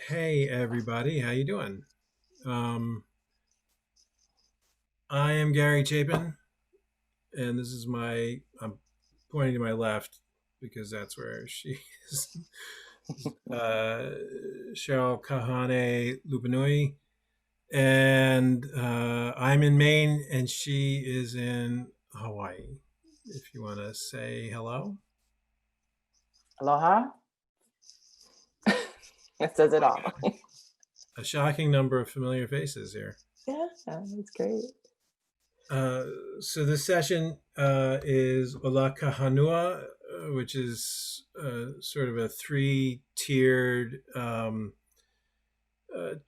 Hey everybody, how you doing? Um, I am Gary Chapin, and this is I'm pointing to my left because that's where she is. Cheryl Lupenui, and I'm in Maine, and she is in Hawaii. If you want to say hello. Aloha. It says Oh it my all. God, a shocking number of familiar faces here. Yeah, that's great. Uh, so this session is Olaka Honua, which is sort of a three-tiered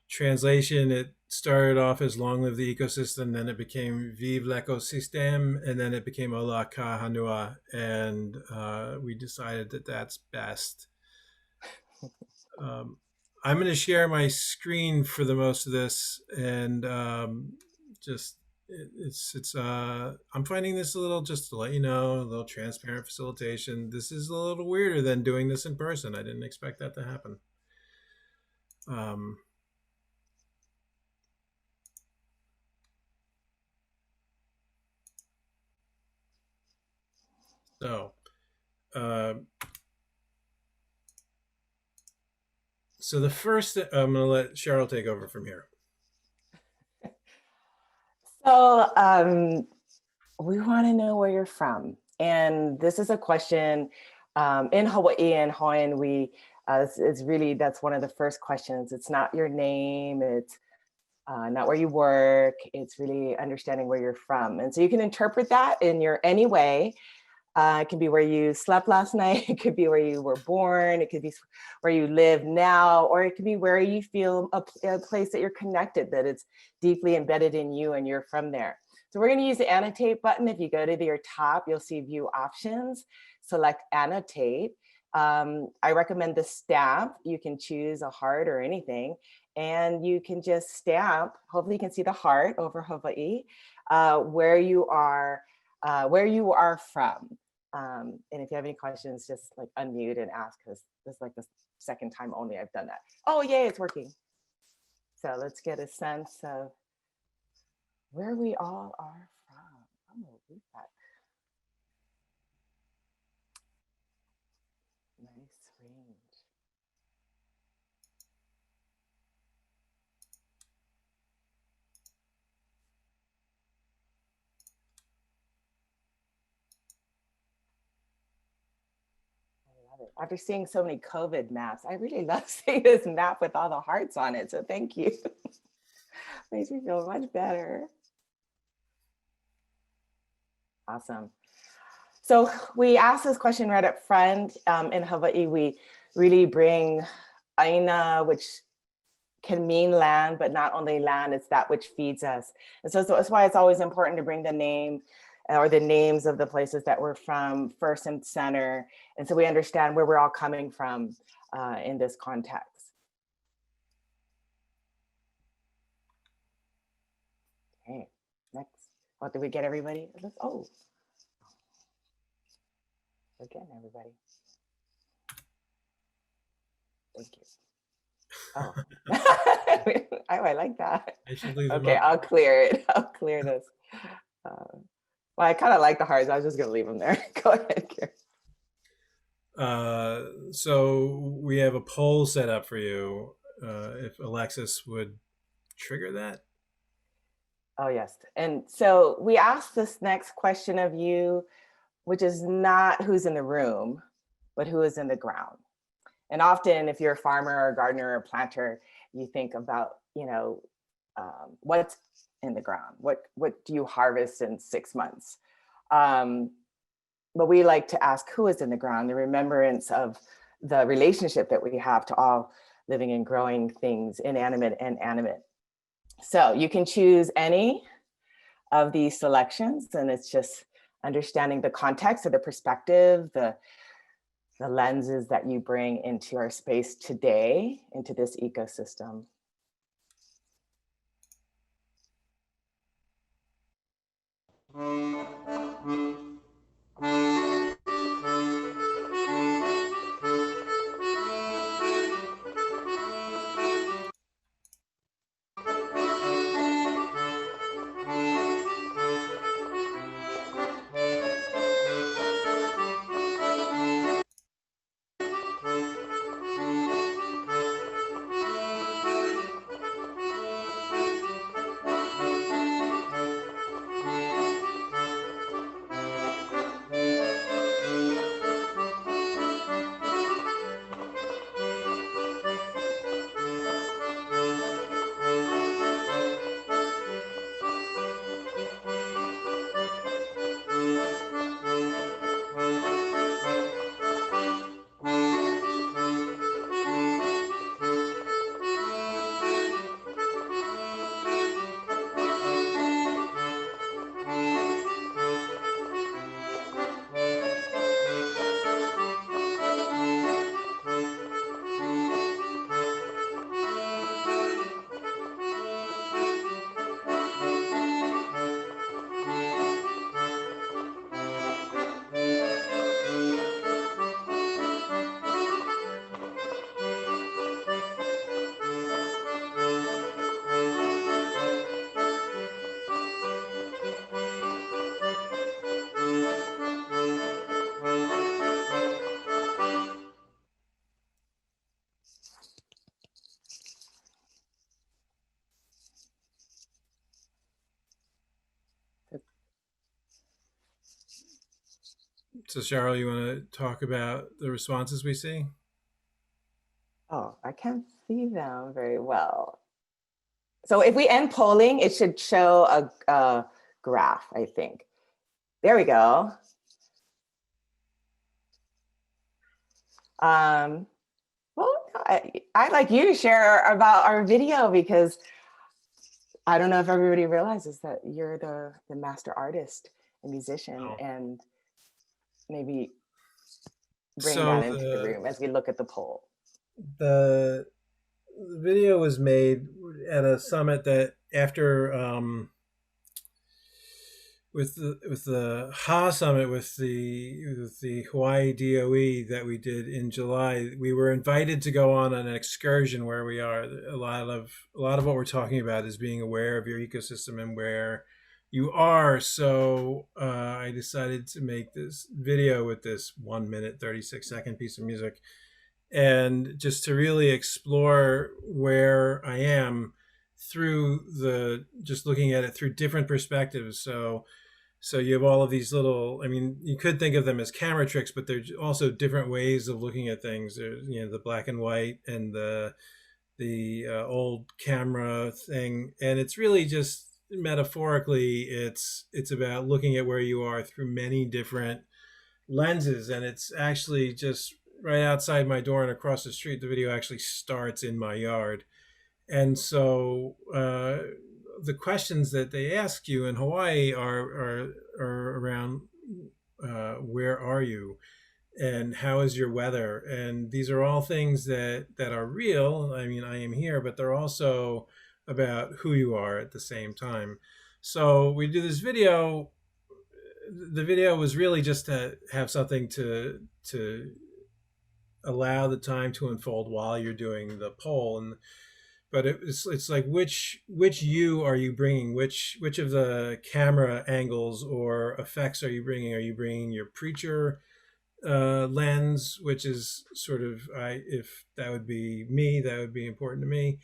translation. It started off as Long Live the Ecosystem, then it became Vive l'Ecosystème, and then it became Olaka Honua. And we decided that that's best. Um, I'm going to share my screen for the most of this, and just I'm finding this a little, just to let you know, a little transparent facilitation. This is a little weirder than doing this in person. I didn't expect that to happen. Um, so, uh, so the first, I'm going to let Cheryl take over from here. So we want to know where you're from. And this is a question in Hawaii and Hawaiian, it's really, that's one of the first questions. It's not your name, it's not where you work, it's really understanding where you're from. And so you can interpret that in your any way. It can be where you slept last night. It could be where you were born. It could be where you live now, or it could be where you feel a place that you're connected, that it's deeply embedded in you and you're from there. So we're going to use the annotate button. If you go to your top, you'll see view options, select annotate. I recommend the stamp. You can choose a heart or anything, and you can just stamp. Hopefully you can see the heart over Hawaii, where you are from. And if you have any questions, just like unmute and ask, because this is like the second time only I've done that. Oh, yay, it's working. So let's get a sense of where we all are from. Oh, we've got nice range. I love it. After seeing so many COVID maps, I really love seeing this map with all the hearts on it. So thank you. Makes me feel much better. Awesome. So we asked this question right up front. In Hawaii, we really bring aina, which can mean land, but not only land, it's that which feeds us. And so that's why it's always important to bring the name or the names of the places that we're from first and center. And so we understand where we're all coming from in this context. Okay, next. Oh, did we get everybody? Oh, we're getting everybody. Thank you. Oh, I like that. I should leave them Okay, up. I'll clear it. I'll clear this. Well, I kind of like the hearts. I was just going to leave them there. Go ahead, Karen. So we have a poll set up for you. If Alexis would trigger that. Oh, yes. And so we asked this next question of you, which is not who's in the room, but who is in the ground. And often if you're a farmer or a gardener or a planter, you think about, what's in the ground? What do you harvest in 6 months? But we like to ask who is in the ground, the remembrance of the relationship that we have to all living and growing things, inanimate and animate. So you can choose any of these selections, and it's just understanding the context or the perspective, the lenses that you bring into our space today, into this ecosystem. So Cheryl, you want to talk about the responses we see? Oh, I can't see them very well. So if we end polling, it should show a graph, I think. There we go. Um, well, I'd like you to share about our video because I don't know if everybody realizes that you're the master artist and musician, Oh. and maybe bring So that into the room as we look at the poll. the the video was made at a summit that after with the Ha summit with the Hawaii DOE that we did in July. We were invited to go on an excursion where we are. A lot of what we're talking about is being aware of your ecosystem and where you are. So I decided to make this video with this 1 minute 36-second piece of music, and just to really explore where I am through the just looking at it through different perspectives. So you have all of these little, I mean, you could think of them as camera tricks, but there's also different ways of looking at things. There's, the black and white and the old camera thing, and it's really just metaphorically, it's about looking at where you are through many different lenses, and it's actually just right outside my door and across the street. The video actually starts in my yard, and so the questions that they ask you in Hawaii are around where are you and how is your weather, and these are all things that are real. I mean, I am here, but they're also about who you are at the same time. So we do this video. The video was really just to have something to allow the time to unfold while you're doing the poll, and but it's like which you are you bringing, which of the camera angles or effects are you bringing? Are you bringing your preacher lens, which is sort of, if that would be me, that would be important to me?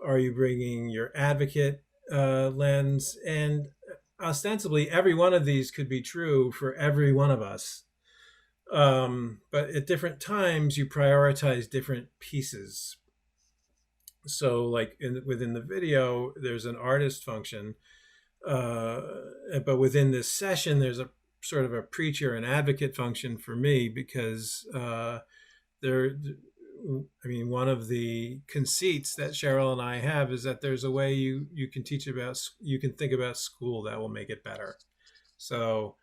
Are you bringing your advocate lens? And ostensibly every one of these could be true for every one of us, but at different times you prioritize different pieces. So like within the video there's an artist function, uh, but within this session there's a sort of a preacher and advocate function for me, because there I mean, one of the conceits that Cheryl and I have is that there's a way you can you can think about school that will make it better. So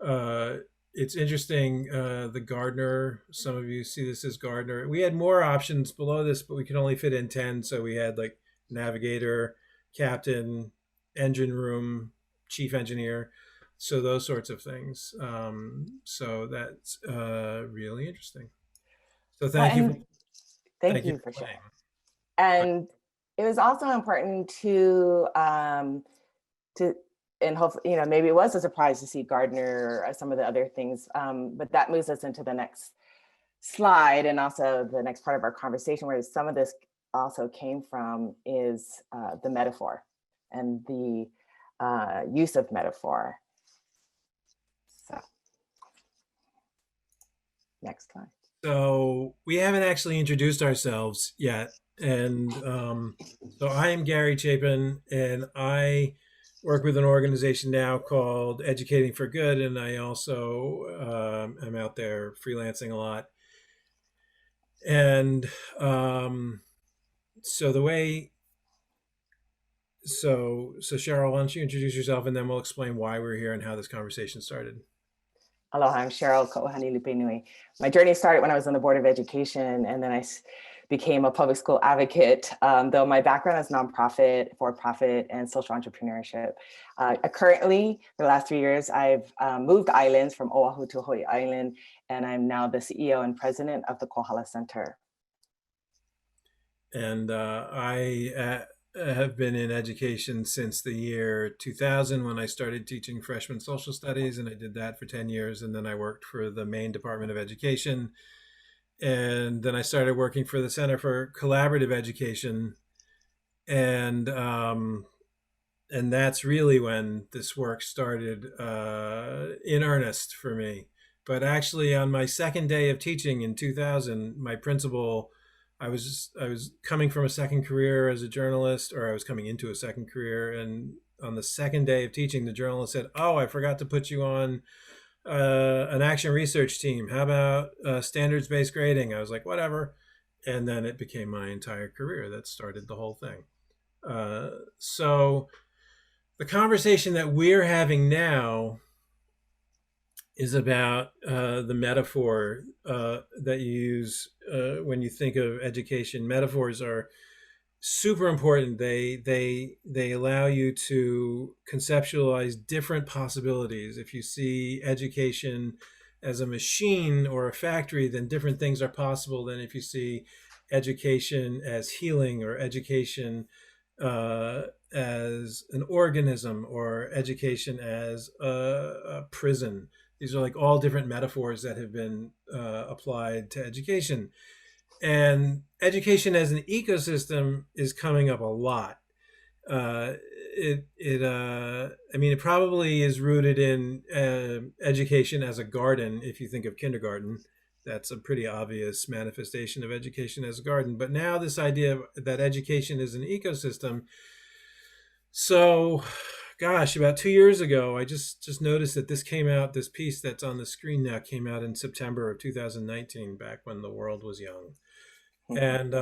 uh, it's interesting. The gardener, some of you see this as gardener. We had more options below this, but we could only fit in 10. So we had like navigator, captain, engine room, chief engineer. So those sorts of things. So that's really interesting. So Well, thank you for and thank thank you you for for sharing. playing. And it was also important to and hopefully, maybe it was a surprise to see Gardner or some of the other things, but that moves us into the next slide and also the next part of our conversation, where some of this also came from is the metaphor and the use of metaphor. So next slide. So we haven't actually introduced ourselves yet, and so I am Gary Chapin, and I work with an organization now called Educating for Good, and I also am out there freelancing a lot. And so the way, so Cheryl, why don't you introduce yourself, and then we'll explain why we're here and how this conversation started. Aloha, I'm Cheryl Lupenui. My journey started when I was on the Board of Education, and then I became a public school advocate, though my background is nonprofit, for-profit, and social entrepreneurship. Currently, for the last 3 years, I've moved islands from Oahu to Hawaii Island, and I'm now the CEO and president of the Kohala Center. And I have been in education since the year 2000, when I started teaching freshman social studies, and I did that for 10 years. And then I worked for the Maine Department of Education. And then I started working for the Center for Collaborative Education. And that's really when this work started in earnest for me. But actually, on my second day of teaching in 2000, my principal, I was coming from a second career as a journalist, or I was coming into a second career, and on the second day of teaching, the journalist said, "Oh, I forgot to put you on an action research team. How about standards-based grading?" I was like, "Whatever," and then it became my entire career. That started the whole thing. So the conversation that we're having now is about the metaphor that you use when you think of education. Metaphors are super important. They allow you to conceptualize different possibilities. If you see education as a machine or a factory, then different things are possible than if you see education as healing, or education as an organism, or education as a prison. These are like all different metaphors that have been applied to education. And education as an ecosystem is coming up a lot. I mean, it probably is rooted in education as a garden. If you think of kindergarten, that's a pretty obvious manifestation of education as a garden. But now this idea that education is an ecosystem. So, gosh, about 2 years ago, I just noticed that this came out. This piece that's on the screen now came out in September of 2019, back when the world was young, and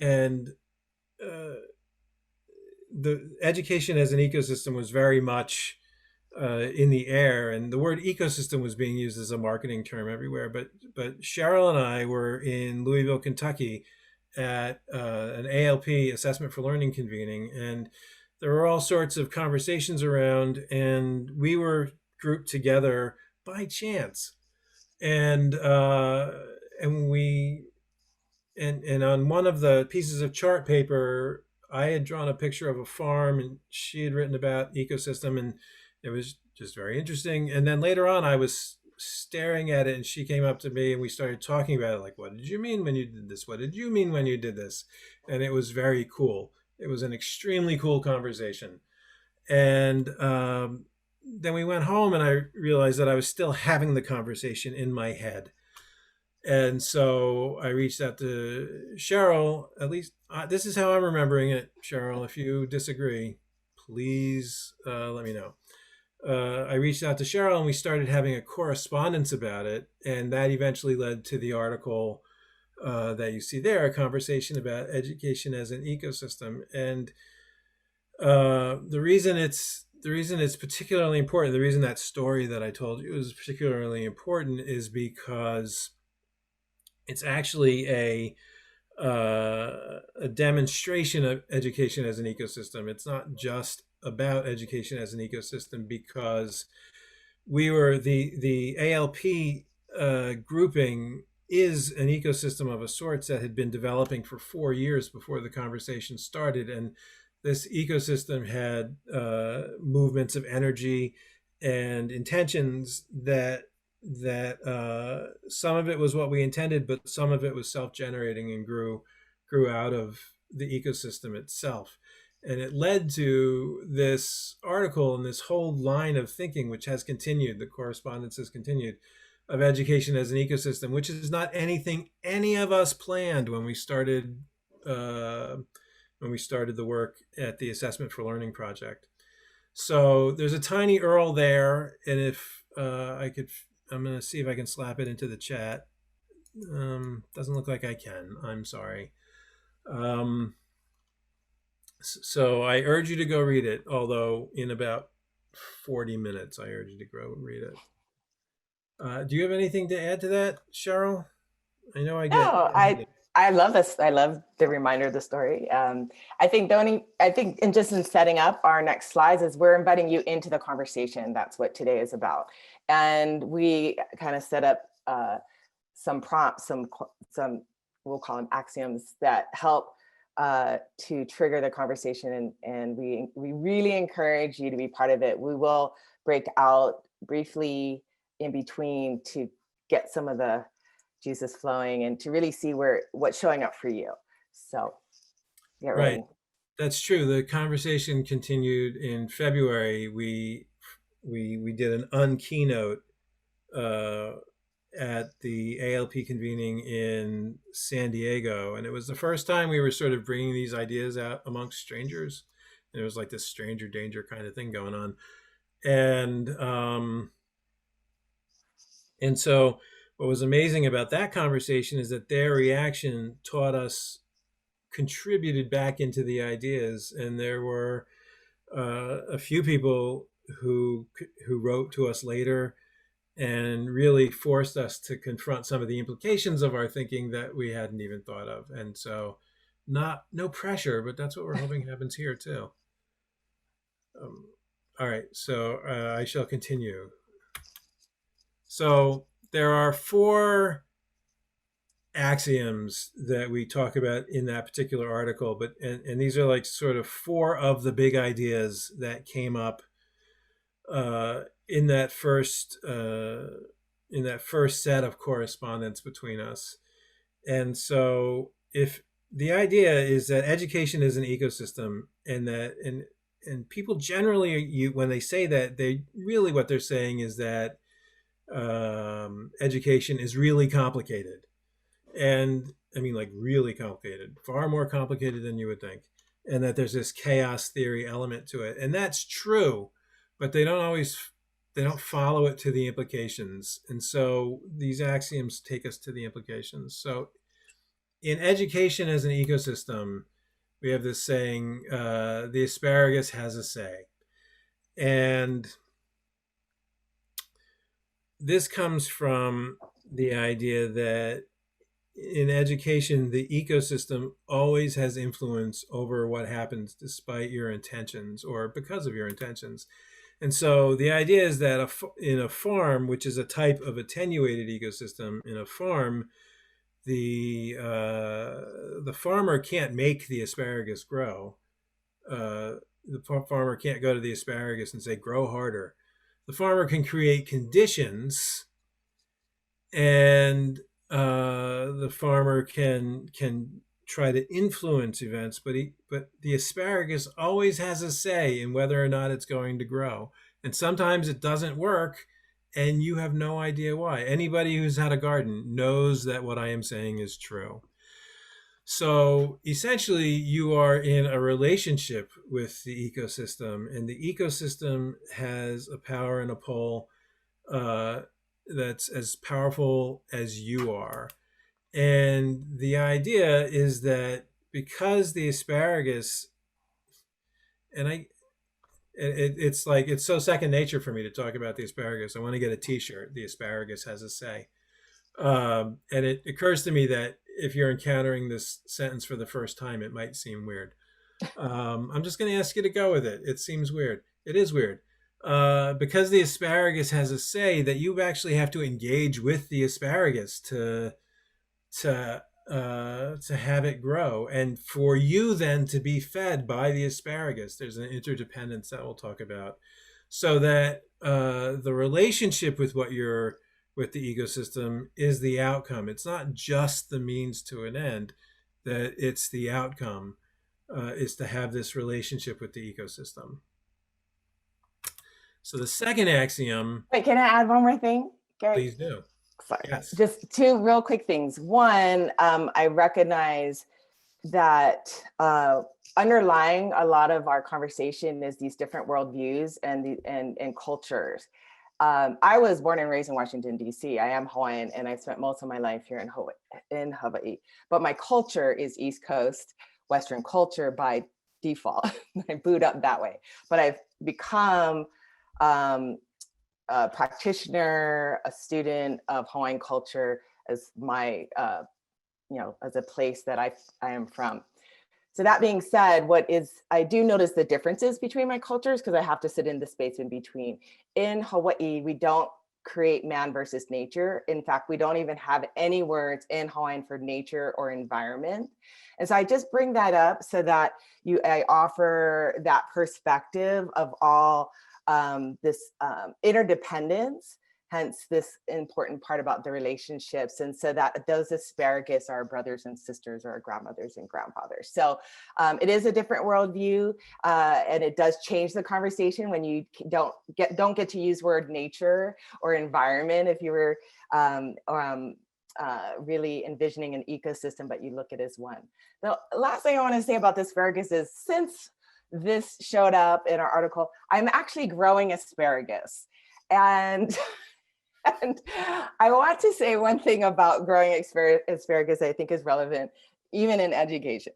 and uh, the education as an ecosystem was very much in the air, and the word ecosystem was being used as a marketing term everywhere. But Cheryl and I were in Louisville, Kentucky, at an ALP, Assessment for Learning, convening, and there were all sorts of conversations around, and we were grouped together by chance, and uh, and we and on one of the pieces of chart paper, I had drawn a picture of a farm, and she had written about ecosystem, and it was just very interesting. And then later on, I was staring at it, and she came up to me, and we started talking about it. Like, what did you mean when you did this? What did you mean when you did this? And it was very cool. It was an extremely cool conversation. And then we went home, and I realized that I was still having the conversation in my head. And so I reached out to Cheryl. At least this is how I'm remembering it, Cheryl. If you disagree, please let me know. I reached out to Cheryl, and we started having a correspondence about it. And that eventually led to the article that you see there, a conversation about education as an ecosystem. And the reason it's particularly important, the reason that story that I told you is particularly important, is because it's actually a demonstration of education as an ecosystem. It's not just about education as an ecosystem, because the ALP grouping is an ecosystem of a sorts that had been developing for 4 years before the conversation started, and this ecosystem had movements of energy and intentions that some of it was what we intended, but some of it was self-generating and grew out of the ecosystem itself. And it led to this article and this whole line of thinking, which has continued. The correspondence has continued, of education as an ecosystem, which is not anything any of us planned uh, when we started the work at the Assessment for Learning project. So there's a tiny URL there, and if I'm going to see if I can slap it into the chat. Doesn't look like I can. I'm sorry. So I urge you to go read it, although in about 40 minutes, I urge you to go read it. Do you have anything to add to that, Cheryl? I know I get. No, I love this. I love the reminder of the story. I think in setting up our next slides is we're inviting you into the conversation. That's what today is about. And we kind of set up some prompts, some we'll call them axioms that help to trigger the conversation. And we really encourage you to be part of it. We will break out briefly in between to get some of the juices flowing and to really see what's showing up for you. So get Right. ready. That's true. The conversation continued in February. We did an unkeynote at the ALP convening in San Diego, and it was the first time we were sort of bringing these ideas out amongst strangers. And it was like this stranger danger kind of thing going on, and and so what was amazing about that conversation is that their reaction taught us, contributed back into the ideas, and there were a few people who wrote to us later and really forced us to confront some of the implications of our thinking that we hadn't even thought of. And so, not no pressure, but that's what we're hoping happens here too. Um, all right, so I shall continue. So there are four axioms that we talk about in that particular article, but and these are like sort of four of the big ideas that came up in that first set of correspondence between us. And so if the idea is that education is an ecosystem, and people generally, when they say that, they really, what they're saying is that education is really complicated. And I mean, like, really complicated, far more complicated than you would think. And that there's this chaos theory element to it. And that's true, but they don't follow it to the implications. And so these axioms take us to the implications. So in education as an ecosystem, we have this saying, the asparagus has a say. And this comes from the idea that in education, the ecosystem always has influence over what happens despite your intentions or because of your intentions. And so the idea is that in a farm, which is a type of attenuated ecosystem, in a farm, the farmer can't make the asparagus grow. The farmer can't go to the asparagus and say, grow harder. The farmer can create conditions, and the farmer can try to influence events, but the asparagus always has a say in whether or not it's going to grow. And sometimes it doesn't work, and you have no idea why. Anybody who's had a garden knows that what I am saying is true. So essentially, you are in a relationship with the ecosystem, and the ecosystem has a power and a pull uh, that's as powerful as you are. And the idea is that because the asparagus, and it's like, it's so second nature for me to talk about the asparagus. I want to get a T-shirt. The asparagus has a say. And it occurs to me that if you're encountering this sentence for the first time, it might seem weird. I'm just going to ask you to go with it. It seems weird. It is weird. Because the asparagus has a say, that you actually have to engage with the asparagus to have it grow, and for you then to be fed by the asparagus. There's an interdependence that we'll talk about, so that the relationship with the ecosystem is the outcome. It's not just the means to an end; that it's the outcome is to have this relationship with the ecosystem. So the second axiom, Wait, can I add one more thing, Gary? please do. Sorry, Yes. just two real quick things. One, I recognize that underlying a lot of our conversation is these different worldviews and cultures. I was born and raised in Washington, D.C. I am Hawaiian, and I spent most of my life here in Hawaii. But my culture is East Coast, Western culture by default. I boot up that way. But I've become a practitioner, a student of Hawaiian culture as my, as a place that I am from. So that being said, I do notice the differences between my cultures because I have to sit in the space in between. In Hawaii, we don't create man versus nature. In fact, we don't even have any words in Hawaiian for nature or environment. And so I just bring that up so that I offer that perspective of all this interdependence hence this important part about the relationships. And so that those asparagus are brothers and sisters or grandmothers and grandfathers. So it is a different worldview, and it does change the conversation when you don't get to use word nature or environment if you were really envisioning an ecosystem, but you look at it as one. The last thing I want to say about this asparagus is, since this showed up in our article, I'm actually growing asparagus. And and I want to say one thing about growing asparagus I think is relevant, even in education.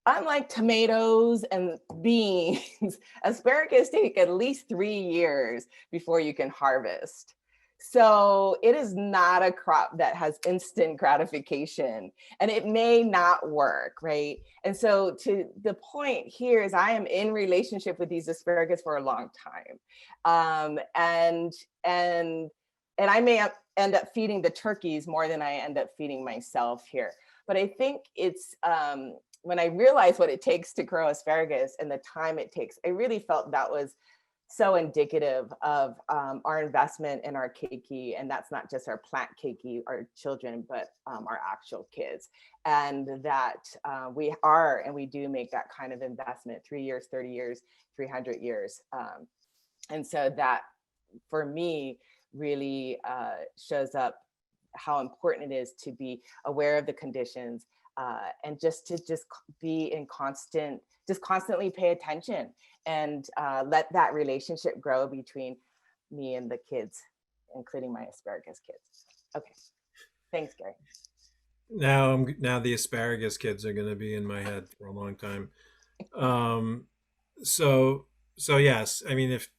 Unlike tomatoes and beans, asparagus take at least 3 years before you can harvest. So it is not a crop that has instant gratification, and it may not work, right? And so to the point here is, I am in relationship with these asparagus for a long time. And I may end up feeding the turkeys more than I end up feeding myself here. But I think it's when I realized what it takes to grow asparagus and the time it takes, I really felt that was so indicative of our investment in our keiki. And that's not just our plant keiki, our children, but our actual kids. And that we do make that kind of investment, 3 years, 30 years, 300 years. And so that, for me, really shows up how important it is to be aware of the conditions, and just be in constantly pay attention, and let that relationship grow between me and the kids, including my asparagus kids. Okay, thanks, Gary. Now the asparagus kids are going to be in my head for a long time. Um, so yes, I mean, if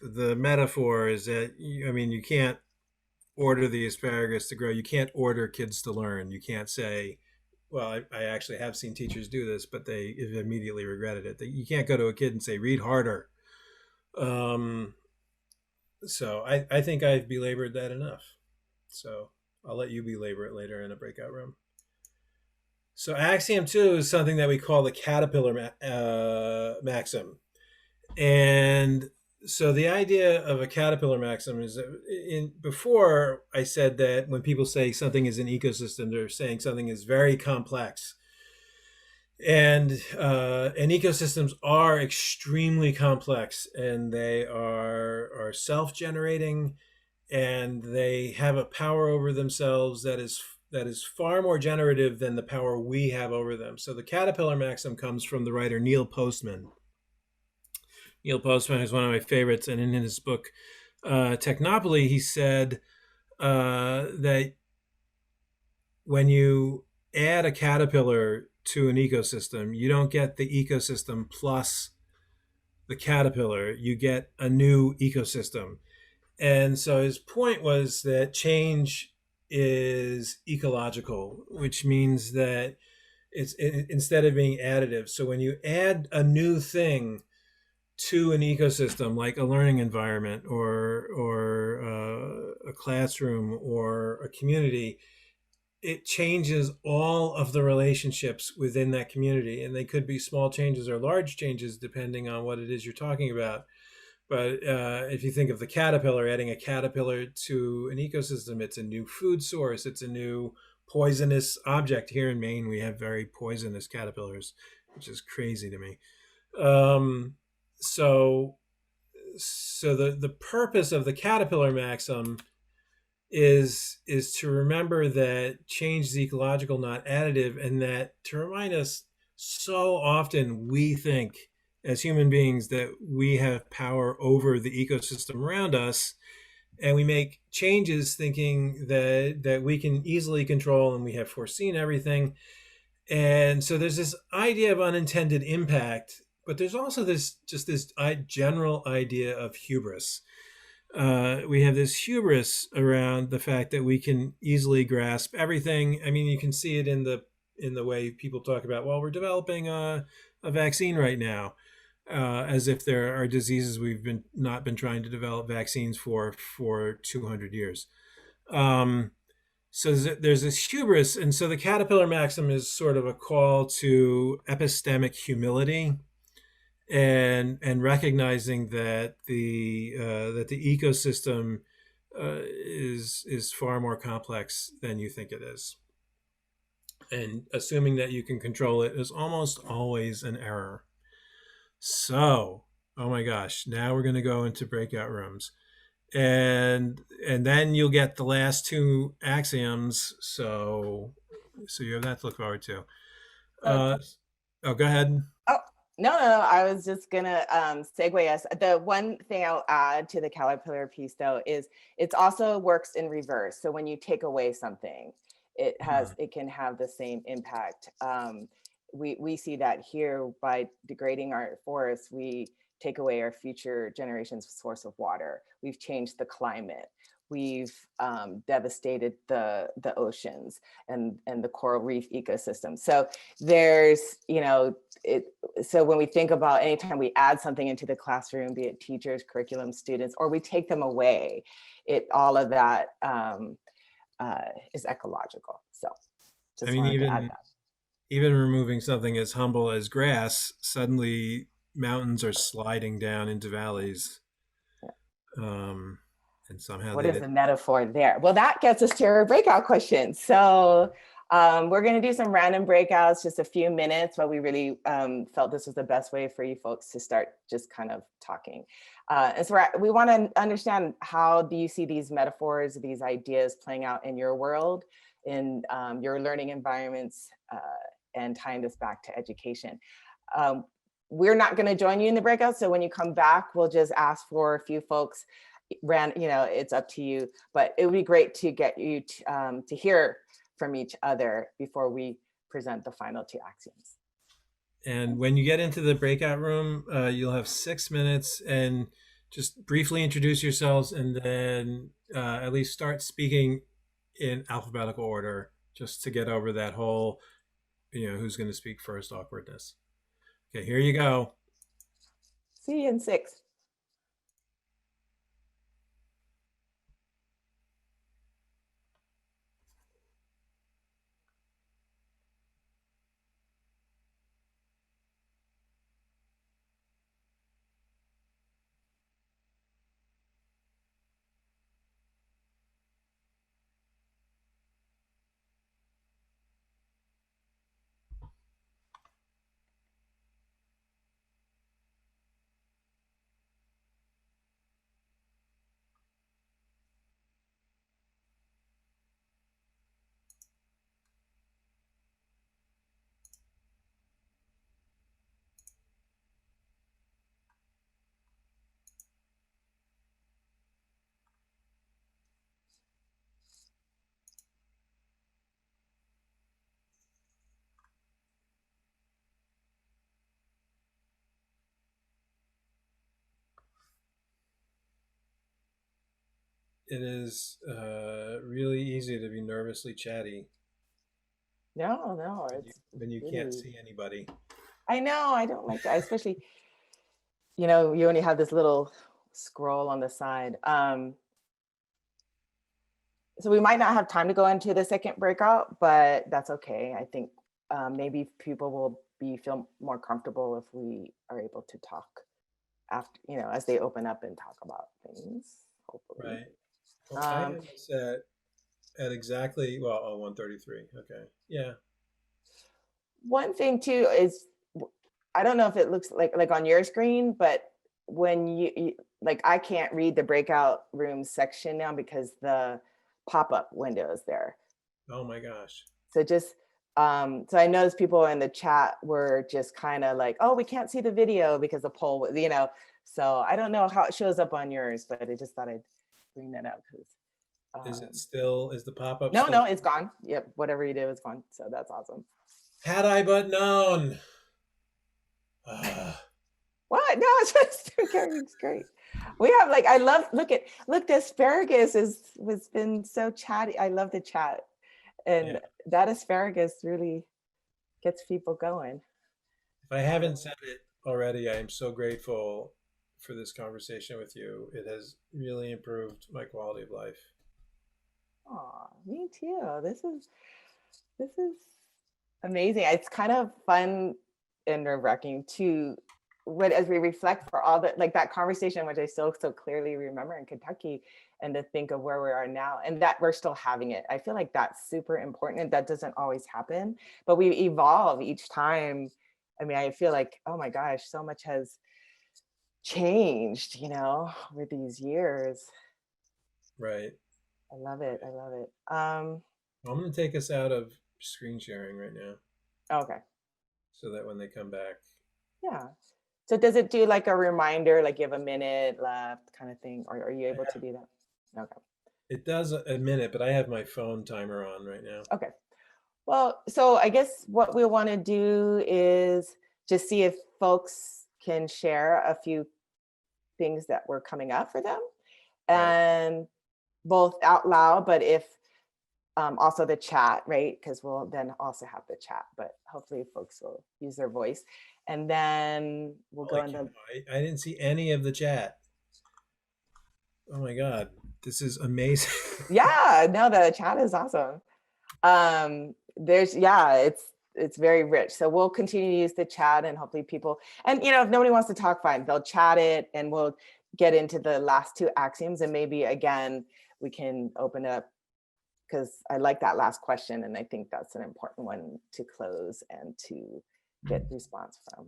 the metaphor is that you can't order the asparagus to grow. You can't order kids to learn. You can't say, well, I actually have seen teachers do this, but they immediately regretted it. You can't go to a kid and say, read harder. So I think I've belabored that enough. So I'll let you belabor it later in a breakout room. So axiom 2 is something that we call the caterpillar maxim. And so the idea of a caterpillar maxim is that before I said that when people say something is an ecosystem, they're saying something is very complex. And ecosystems are extremely complex, and they are self-generating, and they have a power over themselves that is far more generative than the power we have over them. So the caterpillar maxim comes from the writer Neil Postman. Neil Postman is one of my favorites, and in his book Technopoly, he said that when you add a caterpillar to an ecosystem, you don't get the ecosystem plus the caterpillar, you get a new ecosystem. And so his point was that change is ecological, which means that instead of being additive. So when you add a new thing to an ecosystem, like a learning environment or a classroom or a community, it changes all of the relationships within that community. And they could be small changes or large changes depending on what it is you're talking about. But if you think of the caterpillar, adding a caterpillar to an ecosystem, it's a new food source. It's a new poisonous object. Here in Maine, we have very poisonous caterpillars, which is crazy to me. So the purpose of the caterpillar maxim is to remember that change is ecological, not additive, and that to remind us, so often we think as human beings that we have power over the ecosystem around us, and we make changes thinking that we can easily control and we have foreseen everything. And so there's this idea of unintended impact, but there's also this general idea of hubris. We have this hubris around the fact that we can easily grasp everything. I mean, you can see it in the way people talk about, well, we're developing a vaccine right now, as if there are diseases we've not been trying to develop vaccines for 200 years. So there's this hubris, and so the caterpillar maxim is sort of a call to epistemic humility. and recognizing that the ecosystem is far more complex than you think it is, and assuming that you can control it is almost always an error. So, oh my gosh, now we're going to go into breakout rooms, and then you'll get the last two axioms. So you have that to look forward to. So Uh, oh, go ahead. Oh, no. I was just gonna segue us. The one thing I'll add to the caterpillar piece though is it's also works in reverse. So when you take away something, it can have the same impact. We see that here by degrading our forests, we take away our future generations' source of water. We've changed the climate. We've devastated the oceans and the coral reef ecosystem. So there's, it, so when we think about anytime we add something into the classroom, be it teachers, curriculum, students, or we take them away, all of that is ecological. So I just mean, wanted to add even removing something as humble as grass, suddenly mountains are sliding down into valleys, that. um, and somehow What they is did. the metaphor there? Well, that gets us to our breakout question. So we're going to do some random breakouts, just a few minutes, but we really felt this was the best way for you folks to start just kind of talking. And so we want to understand, how do you see these metaphors, these ideas playing out in your world, in your learning environments, and tying this back to education. Um, we're not going to join you in the breakout, so when you come back, we'll just ask for a few folks. It's up to you, but it would be great to get you to hear from each other before we present the final two axioms. And when you get into the breakout room, you'll have 6 minutes, and just briefly introduce yourselves, and then at least start speaking in alphabetical order, just to get over that whole, who's going to speak first awkwardness. Okay, here you go. See you in 6. It is really easy to be nervously chatty No, when you it's when you can't really, see anybody. I know, I don't like that, especially, you only have this little scroll on the side. So we might not have time to go into the second breakout, but that's okay. I think maybe people will feel more comfortable if we are able to talk after, as they open up and talk about things, hopefully. Right. Well, I Um, have this at exactly, well, oh, 1:33. Okay. Yeah. one thing too is, I don't know if it looks like on your screen, but when like, I can't read the breakout room section now because the pop-up window is there. Oh my gosh. So just so I noticed people in the chat were just kind of like, oh, we can't see the video because the poll was, so I don't know how it shows up on yours, but I just thought I'd bring that up because Is the pop-up no, still? it's gone. Yep, whatever you did was gone. So that's awesome. Had I but known. Ah, What? No, it's just it's great. We have, like, I love, look, the asparagus was been so chatty. I love the chat. yeah. And that asparagus really gets people going. If I haven't said it already, I am so grateful for this conversation with you. It has really improved my quality of life. Oh, me too. This is amazing. It's kind of fun and nerve-wracking too, as we reflect for all the, like that conversation, which I so clearly remember in Kentucky, and to think of where we are now and that we're still having it. I feel like that's super important, and that doesn't always happen, but we evolve each time. I mean, I feel like, oh my gosh, so much has changed, over these years. Right. I love it. I love it. Well, I'm going to take us out of screen sharing right now Okay. so that when they come back. Yeah. So does it do like a reminder, like you have a minute left kind of thing, or are you able to do that? Okay. It does a minute, but I have my phone timer on right now. Okay. Well, so I guess what we want to do is just see if folks can share a few things that were coming up for them, Right. and both out loud, but if also the chat, right? Because we'll then also have the chat, but hopefully folks will use their voice. And then we'll go Holy cow, into, I didn't see any of the chat. Oh my God. This is amazing. yeah, no, the chat is awesome. It's very rich. So we'll continue to use the chat, and hopefully people, and if nobody wants to talk, fine, they'll chat it, and we'll get into the last two axioms, and maybe again we can open up, because I like that last question, and I think that's an important one to close and to get response from.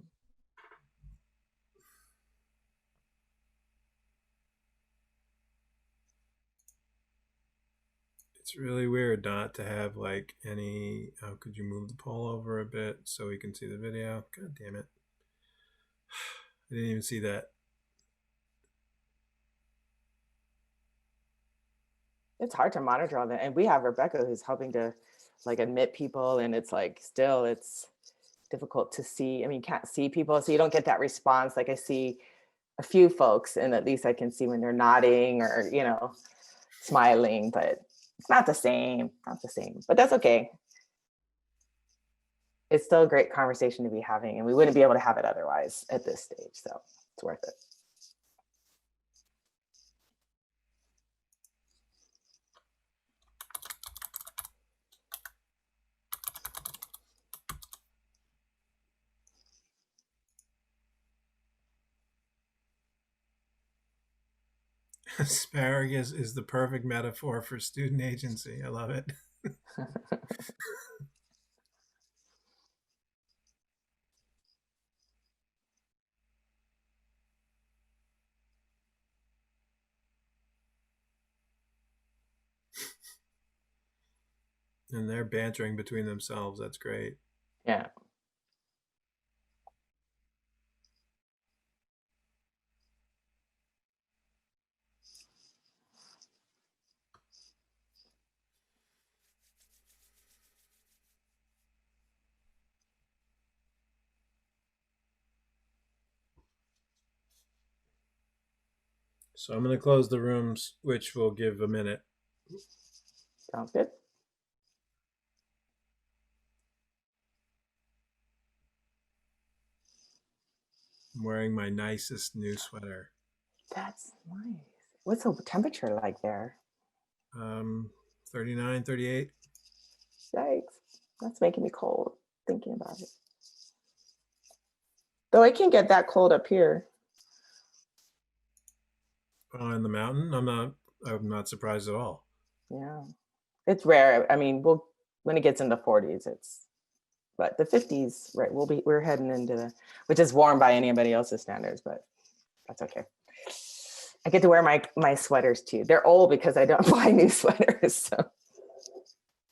It's really weird not to have like any. Oh, could you move the poll over a bit so we can see the video? God damn it. I didn't even see that. It's hard to monitor all that, and we have Rebecca who's helping to like admit people, and it's like still it's difficult to see. I mean, you can't see people, so you don't get that response. Like I see a few folks, and at least I can see when they're nodding or smiling, but it's not the same. Not the same, but that's okay. It's still a great conversation to be having, and we wouldn't be able to have it otherwise at this stage. So it's worth it. Asparagus is the perfect metaphor for student agency. I love it. And they're bantering between themselves. That's great. Yeah. So I'm going to close the rooms, which will give a minute. Sounds good. I'm wearing my nicest new sweater. That's nice. What's the temperature like there? 39, 38. Yikes. That's making me cold thinking about it. Though it can get that cold up here. In the mountain, I'm not surprised at all. Yeah. It's rare. I mean, when it gets in the 40s, but the 50s, right? We're heading into which is warm by anybody else's standards, but that's okay. I get to wear my sweaters too. They're old because I don't buy new sweaters. So.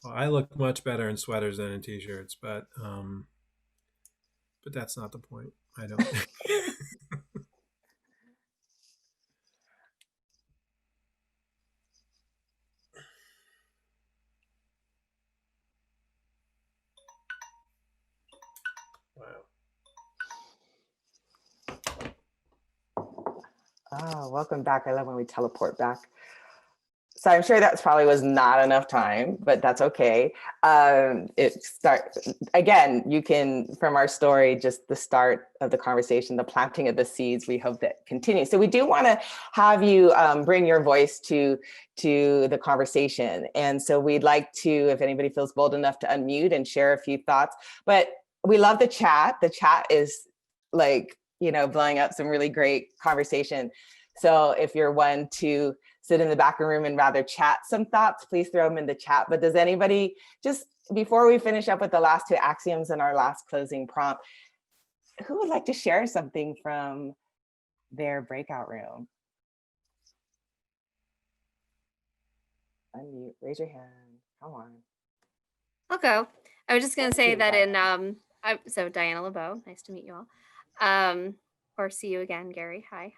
Well, I look much better in sweaters than in t-shirts, but that's not the point. I don't. Wow. Oh, welcome back. I love when we teleport back. So I'm sure that probably was not enough time, but that's okay. Again, you can, from our story, just the start of the conversation, the planting of the seeds, we hope that continues. So we do want to have you bring your voice to the conversation. And so we'd like to, if anybody feels bold enough to unmute and share a few thoughts, but we love the chat. The chat is like blowing up some really great conversation. So if you're one to sit in the back room and rather chat some thoughts, please throw them in the chat. But does anybody, just before we finish up with the last two axioms and our last closing prompt, who would like to share something from their breakout room? Unmute, raise your hand, come on. I'll go. I was just going to say that so Diana LeBeau, nice to meet you all. Or see you again, Gary. Hi.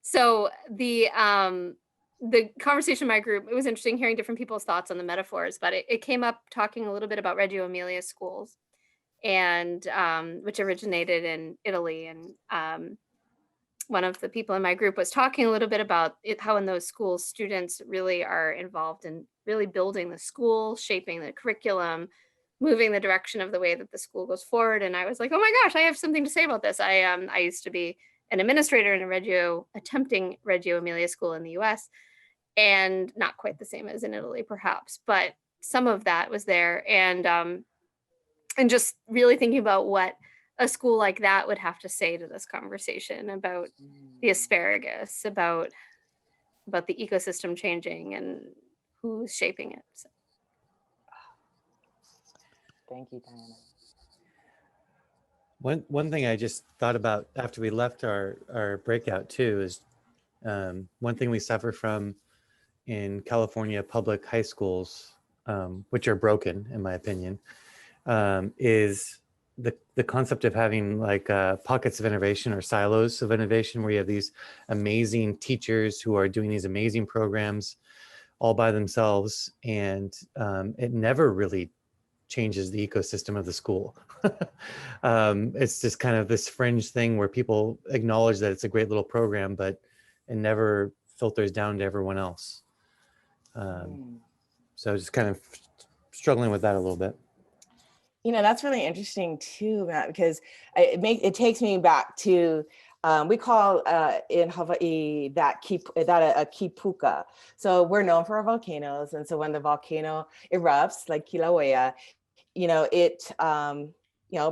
So the conversation in my group, it was interesting hearing different people's thoughts on the metaphors, but it came up talking a little bit about Reggio Emilia schools, and which originated in Italy. And one of the people in my group was talking a little bit about how in those schools, students really are involved in really building the school, shaping the curriculum, moving the direction of the way that the school goes forward. And I was like, oh my gosh, I have something to say about this. I used to be an administrator in attempting Reggio Emilia school in the US, and not quite the same as in Italy, perhaps, but some of that was there. And just really thinking about what a school like that would have to say to this conversation about the asparagus, about the ecosystem changing and who's shaping it. So. Thank you, Diana. One thing I just thought about after we left our breakout too is one thing we suffer from in California public high schools, which are broken in my opinion, is the concept of having like pockets of innovation or silos of innovation, where you have these amazing teachers who are doing these amazing programs all by themselves, and it never really changes the ecosystem of the school. It's just kind of this fringe thing where people acknowledge that it's a great little program, but it never filters down to everyone else. So just kind of struggling with that a little bit. That's really interesting too, Matt, because it takes me back to, we call in Hawaii that a kipuka. So we're known for our volcanoes. And so when the volcano erupts, like Kilauea, it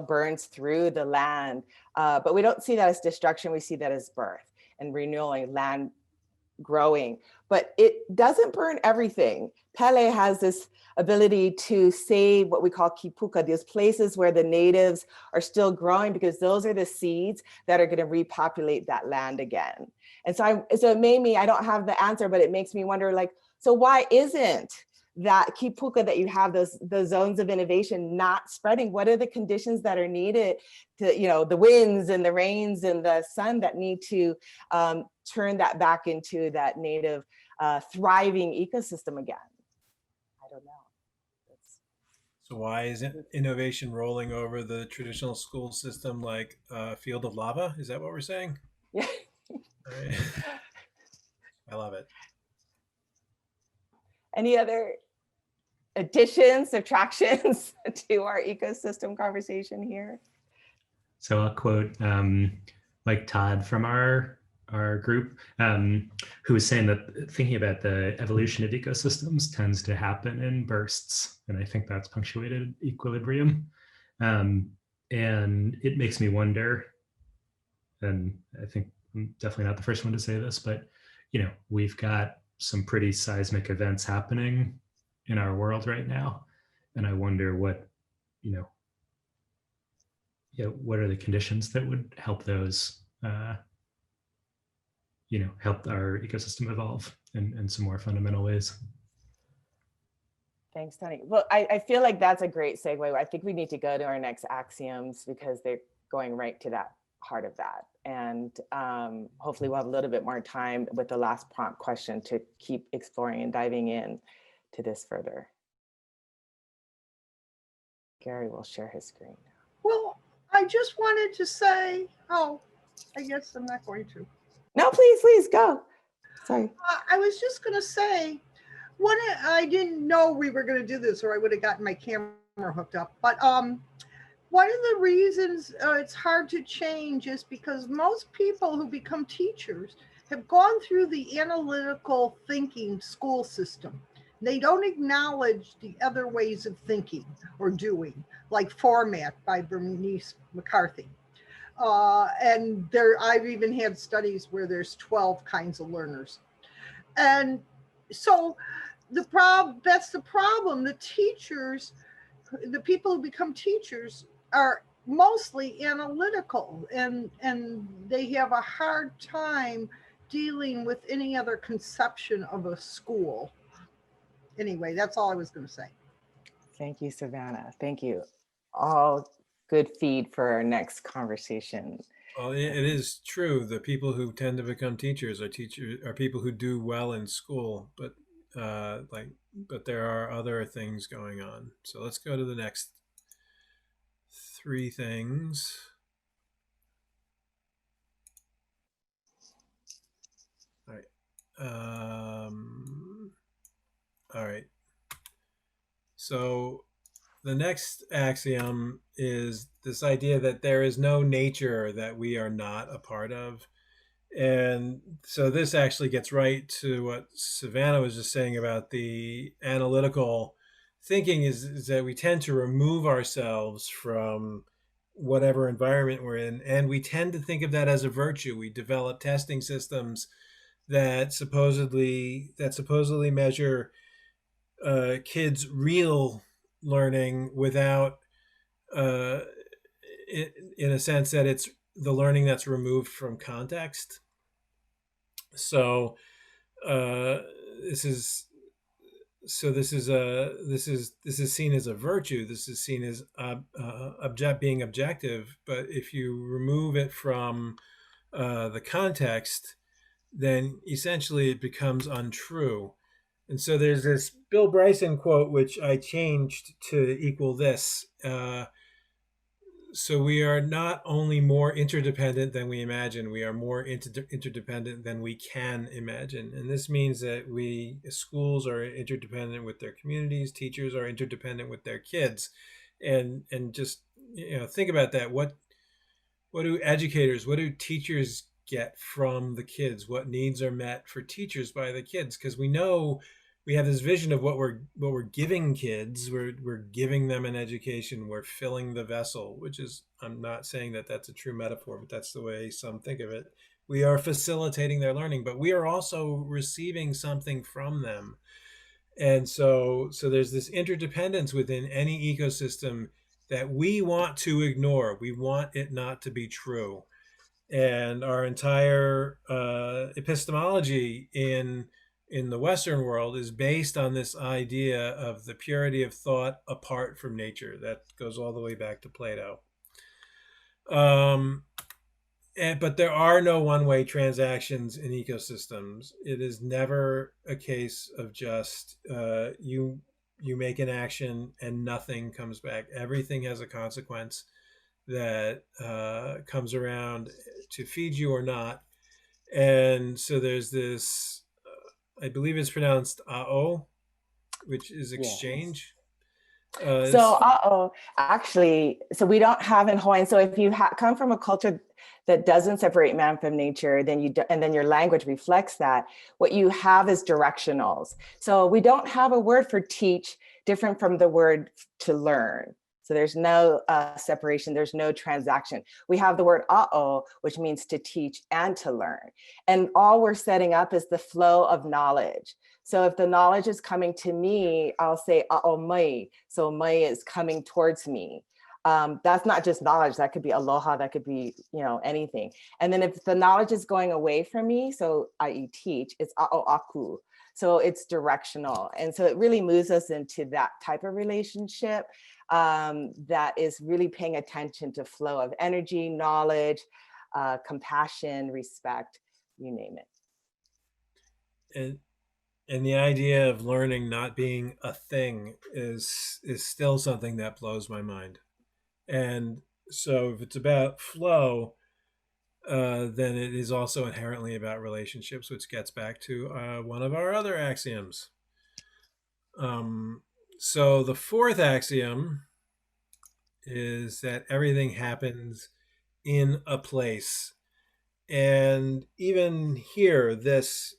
burns through the land. But we don't see that as destruction. We see that as birth and renewing, land growing. But it doesn't burn everything. Pele has this ability to save what we call kipuka, these places where the natives are still growing, because those are the seeds that are going to repopulate that land again. And so it made me, I don't have the answer, but it makes me wonder, like, so why isn't that kipuka that you have, those zones of innovation, not spreading? What are the conditions that are needed to, the winds and the rains and the sun that need to turn that back into that native thriving ecosystem again? I don't know. So why isn't innovation rolling over the traditional school system like a field of lava? Is that what we're saying? Yeah. Right. I love it. Any other additions, subtractions to our ecosystem conversation here? So I'll quote Mike Todd from our group, who was saying that thinking about the evolution of ecosystems tends to happen in bursts. And I think that's punctuated equilibrium. And it makes me wonder, and I think I'm definitely not the first one to say this, but we've got some pretty seismic events happening in our world right now. And I wonder what are the conditions that would help those help our ecosystem evolve in some more fundamental ways. Thanks, Tony. Well, I feel like that's a great segue. I think we need to go to our next axioms, because they're going right to that heart of that. And hopefully we'll have a little bit more time with the last prompt question to keep exploring and diving in to this further. Gary will share his screen. Well, I just wanted to say, I guess I'm not going to. No, please go. Sorry. I was just going to say, I didn't know we were going to do this, or I would have gotten my camera hooked up. But one of the reasons it's hard to change is because most people who become teachers have gone through the analytical thinking school system. They don't acknowledge the other ways of thinking or doing, like Format by Bernice McCarthy. And I've even had studies where there's 12 kinds of learners. And so that's the problem. The teachers, the people who become teachers are mostly analytical, and they have a hard time dealing with any other conception of a school. Anyway, that's all I was going to say. Thank you, Savannah. Thank you. All good feed for our next conversation. Well, it is true. The people who tend to become teachers are people who do well in school, but but there are other things going on. So let's go to the next three things. All right. All right. So the next axiom is this idea that there is no nature that we are not a part of. And so this actually gets right to what Savannah was just saying about the analytical thinking is that we tend to remove ourselves from whatever environment we're in. And we tend to think of that as a virtue. We develop testing systems that supposedly measure kids' real learning without, in a sense that it's the learning that's removed from context. So this is seen as a virtue. This is seen as being objective. But if you remove it from the context, then essentially it becomes untrue. And so there's this Bill Bryson quote, which I changed to equal this. So we are not only more interdependent than we imagine, we are more interdependent than we can imagine. And this means that schools are interdependent with their communities, teachers are interdependent with their kids. And just, think about that. What do teachers get from the kids? What needs are met for teachers by the kids? Because we know we have this vision of what we're giving kids. We're giving them an education. We're filling the vessel, which is, I'm not saying that that's a true metaphor, but that's the way some think of it. We are facilitating their learning, but we are also receiving something from them. And so there's this interdependence within any ecosystem that we want to ignore. We want it not to be true. And our entire epistemology in the Western world is based on this idea of the purity of thought apart from nature. That goes all the way back to Plato. But there are no one-way transactions in ecosystems. It is never a case of just you make an action and nothing comes back. Everything has a consequence that comes around to feed you or not. And so there's this, I believe it's pronounced "ao," which is exchange. Actually, so we don't have in Hawaiian. So if you come from a culture that doesn't separate man from nature, and then your language reflects that, what you have is directionals. So we don't have a word for teach different from the word to learn. So there's no separation, there's no transaction. We have the word a'o, which means to teach and to learn. And all we're setting up is the flow of knowledge. So if the knowledge is coming to me, I'll say a'o mai. So mai is coming towards me. That's not just knowledge, that could be aloha, that could be, anything. And then if the knowledge is going away from me, so i.e. teach, it's a'o aku. So it's directional. And so it really moves us into that type of relationship that is really paying attention to flow of energy, knowledge, compassion, respect, you name it. And the idea of learning not being a thing is still something that blows my mind. And so if it's about flow, then it is also inherently about relationships, which gets back to one of our other axioms. So the fourth axiom is that everything happens in a place. And even here, this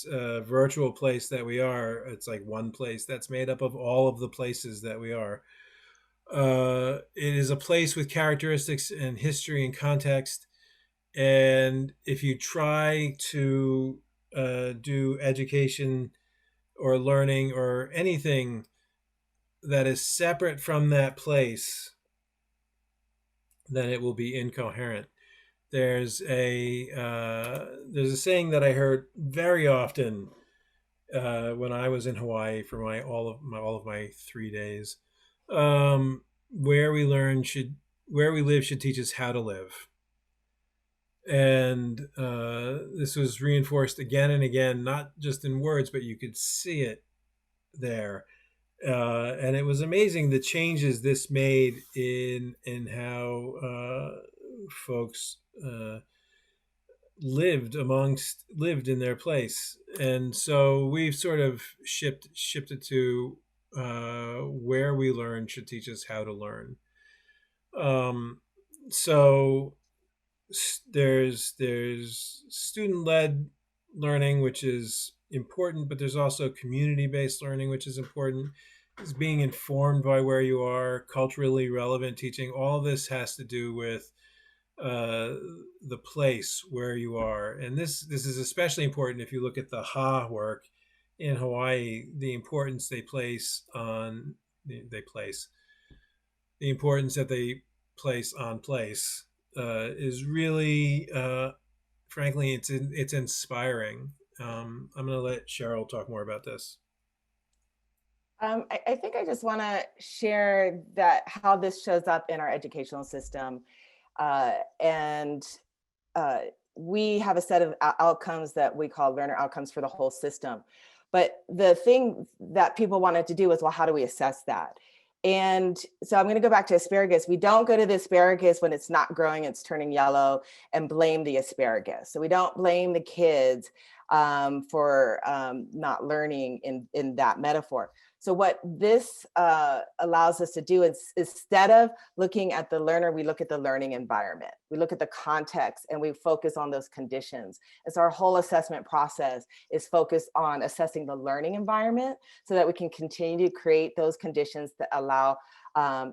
virtual place that we are, it's like one place that's made up of all of the places that we are. It is a place with characteristics and history and context. And if you try to do education or learning or anything that is separate from that place, then it will be incoherent. There's a saying that I heard very often when I was in Hawaii for all of my 3 days. Where we live should teach us how to live. And this was reinforced again and again, not just in words, but you could see it there. And it was amazing the changes this made in how folks lived in their place. And so we've sort of shifted to where we learn should teach us how to learn. So there's student-led learning, which is important, but there's also community-based learning, which is important. It's being informed by where you are, culturally relevant teaching. All this has to do with the place where you are, and this is especially important if you look at the Ha work in Hawaii. The importance the importance that they place on place is really, frankly, it's inspiring. I'm going to let Cheryl talk more about this. I think I just want to share that how this shows up in our educational system. And we have a set of outcomes that we call learner outcomes for the whole system. But the thing that people wanted to do was, well, how do we assess that? And so I'm going to go back to asparagus. We don't go to the asparagus when it's not growing, it's turning yellow, and blame the asparagus. So we don't blame the kids for not learning in that metaphor. So what this allows us to do is, instead of looking at the learner, we look at the learning environment. We look at the context and we focus on those conditions. And so our whole assessment process is focused on assessing the learning environment so that we can continue to create those conditions that allow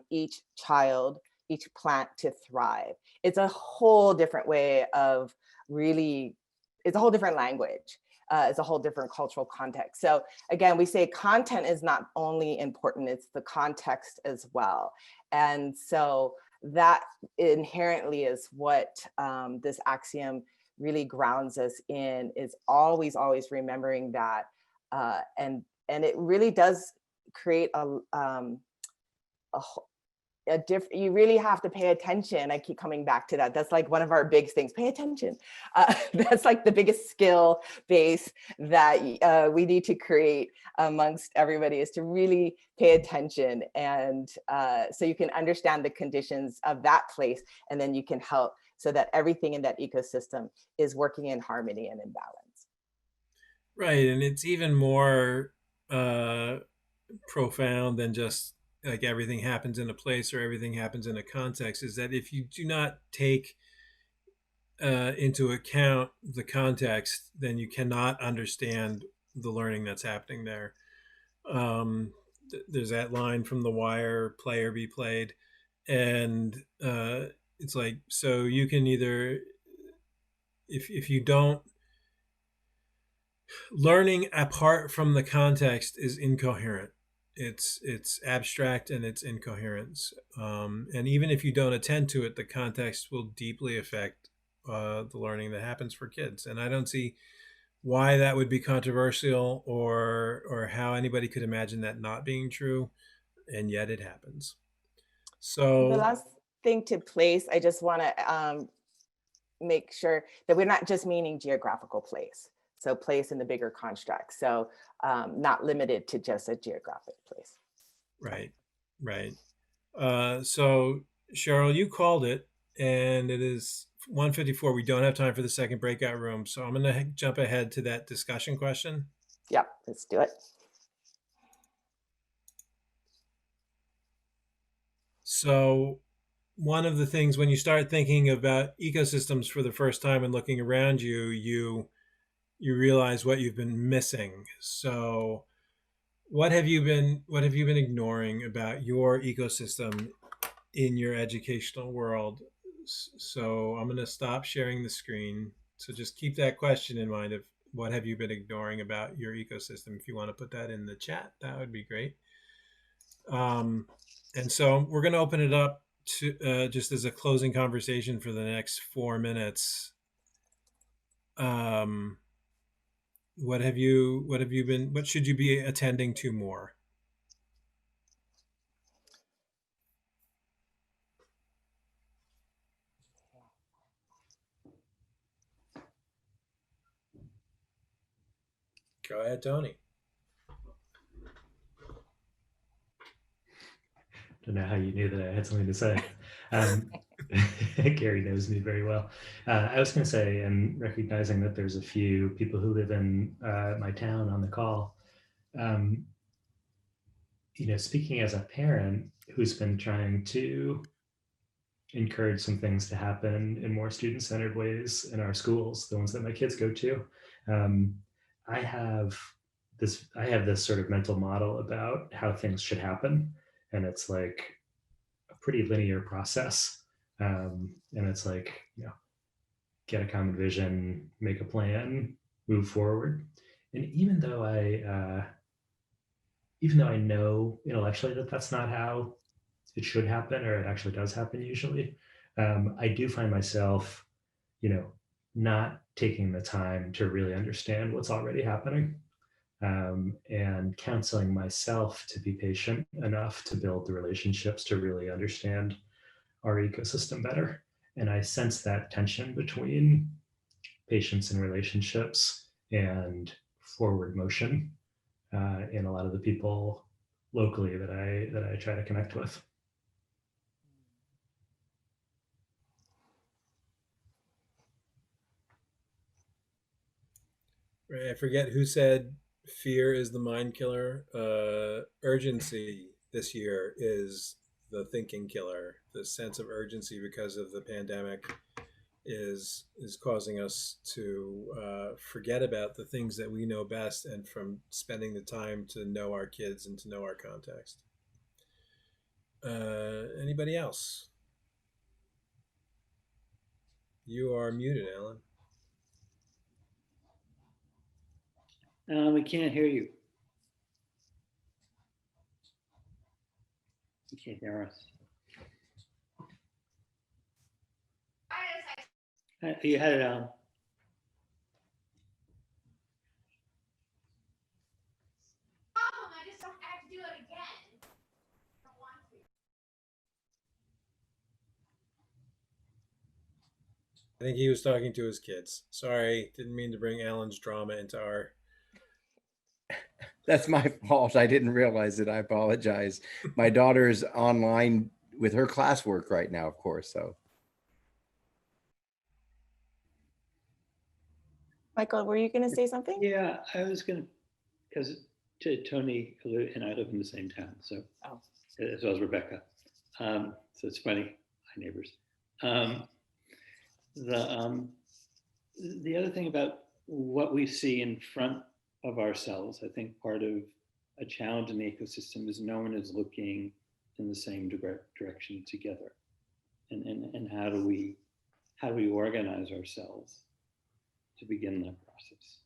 each child, each plant to thrive. It's a whole different way of it's a whole different language. It's a whole different cultural context. So again, we say content is not only important, it's the context as well. And so that inherently is what this axiom really grounds us in, is always remembering that. And it really does create you really have to pay attention. I keep coming back to that. That's like one of our big things, pay attention. That's like the biggest skill base that we need to create amongst everybody, is to really pay attention. And so you can understand the conditions of that place, and then you can help so that everything in that ecosystem is working in harmony and in balance. Right, and it's even more profound than just like everything happens in a place or everything happens in a context, is that if you do not take into account the context, then you cannot understand the learning that's happening there. There's that line from The Wire, play or be played. And it's like, so you can either, if you don't, learning apart from the context is incoherent. It's abstract and it's incoherence. And even if you don't attend to it, the context will deeply affect the learning that happens for kids. And I don't see why that would be controversial, or how anybody could imagine that not being true, and yet it happens. So the last thing to place, I just want to make sure that we're not just meaning geographical place. So place in the bigger construct. So not limited to just a geographic place. Right. So Cheryl, you called it, and it is 1:54. We don't have time for the second breakout room. So I'm going to jump ahead to that discussion question. Yep, let's do it. So one of the things, when you start thinking about ecosystems for the first time and looking around you, you realize what you've been missing. So what have you been ignoring about your ecosystem in your educational world? So I'm going to stop sharing the screen. So just keep that question in mind of what have you been ignoring about your ecosystem. If you want to put that in the chat, that would be great. And so we're going to open it up to just as a closing conversation for the next 4 minutes. What should you be attending to more? Go ahead, Tony. Don't know how you knew that I had something to say. Gary knows me very well. I was going to say, and recognizing that there's a few people who live in my town on the call, speaking as a parent who's been trying to encourage some things to happen in more student-centered ways in our schools, the ones that my kids go to. I have this sort of mental model about how things should happen, and it's like a pretty linear process. And it's like, get a common vision, make a plan, move forward. And even though I know intellectually that that's not how it should happen, or it actually does happen usually, I do find myself, not taking the time to really understand what's already happening, and counseling myself to be patient enough to build the relationships to really understand our ecosystem better. And I sense that tension between patience and relationships and forward motion in a lot of the people locally that I try to connect with. Right, I forget who said fear is the mind killer. Urgency this year is the thinking killer. The sense of urgency because of the pandemic is causing us to forget about the things that we know best, and from spending the time to know our kids and to know our context. Anybody else? You are muted, Alan. We can't hear you. You can't hear us. You had it on. I think he was talking to his kids. Sorry, didn't mean to bring Alan's drama into our. That's my fault. I didn't realize it. I apologize. My daughter is online with her classwork right now, of course. So, Michael, were you going to say something? Yeah, I was going to, because Tony and I live in the same town, so as well as Rebecca. So it's funny, hi neighbors. The other thing about what we see in front of ourselves, I think part of a challenge in the ecosystem is no one is looking in the same direction together. And how do we organize ourselves to begin that process?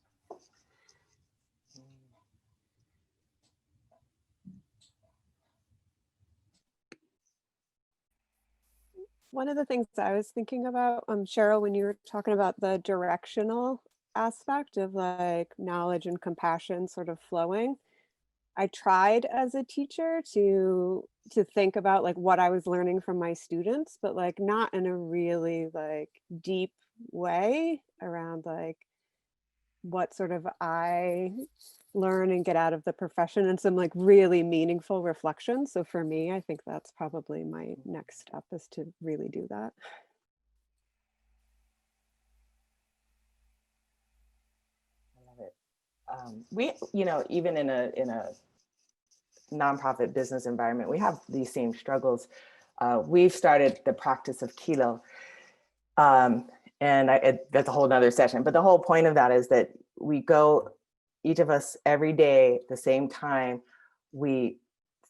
One of the things I was thinking about, Cheryl, when you were talking about the directional aspect of like knowledge and compassion sort of flowing, I tried as a teacher to think about like what I was learning from my students, but like not in a really like deep way around like what sort of I learn and get out of the profession, and some like really meaningful reflection. So for me, I think that's probably my next step, is to really do that. I love it. We, even in a nonprofit business environment, we have these same struggles. We've started the practice of kilo. And that's a whole nother session, but the whole point of that is that we go, each of us every day, the same time, we,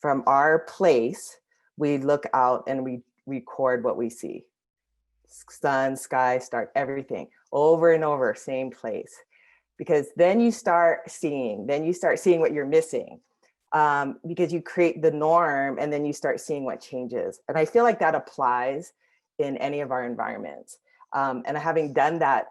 from our place, we look out and we record what we see. Sun, sky, start, everything over and over, same place. Because then you start seeing what you're missing, because you create the norm and then you start seeing what changes. And I feel like that applies in any of our environments. And having done that,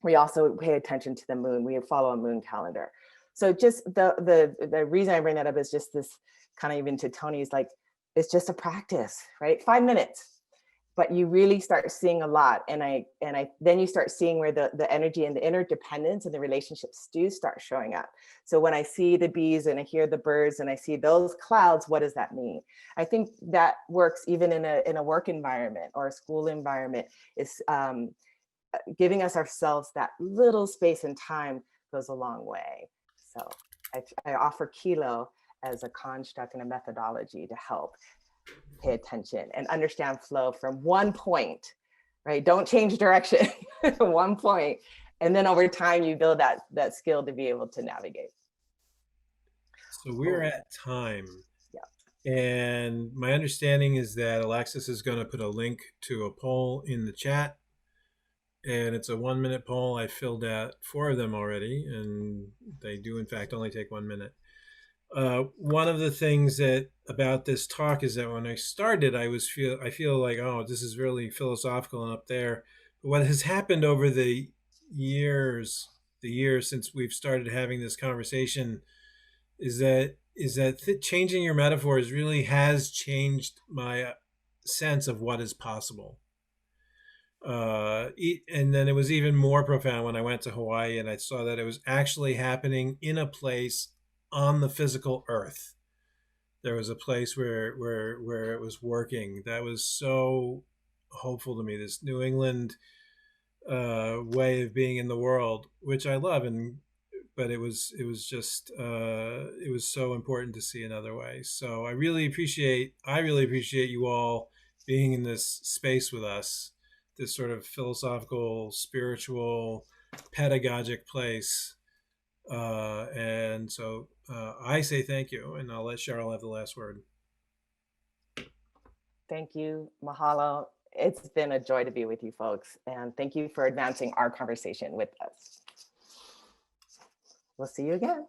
we also pay attention to the moon. We follow a moon calendar. So just the reason I bring that up is just this kind of, even to Tony's, like, it's just a practice, right? 5 minutes. But you really start seeing a lot. And then you start seeing where the energy and the interdependence and the relationships do start showing up. So when I see the bees and I hear the birds and I see those clouds, what does that mean? I think that works even in a work environment or a school environment. Is giving us ourselves that little space and time goes a long way. So I offer Kilo as a construct and a methodology to help pay attention and understand flow from one point, right? Don't change direction, one point. And then over time, you build that skill to be able to navigate. So we're at time. Yeah. And my understanding is that Alexis is going to put a link to a poll in the chat. And it's a 1-minute poll. I filled out 4 of them already, and they do in fact only take 1 minute. One of the things that about this talk is that when I started, I feel like, oh, this is really philosophical and up there. But what has happened over the years since we've started having this conversation is that changing your metaphors really has changed my sense of what is possible. And then it was even more profound when I went to Hawaii and I saw that it was actually happening in a place on the physical earth. There was a place where it was working. That was so hopeful to me. This New England way of being in the world, which I love, but it was just it was so important to see another way. So I really appreciate you all being in this space with us, this sort of philosophical, spiritual, pedagogic place. And so I say thank you, and I'll let Cheryl have the last word. Thank you. Mahalo. It's been a joy to be with you folks. And thank you for advancing our conversation with us. We'll see you again.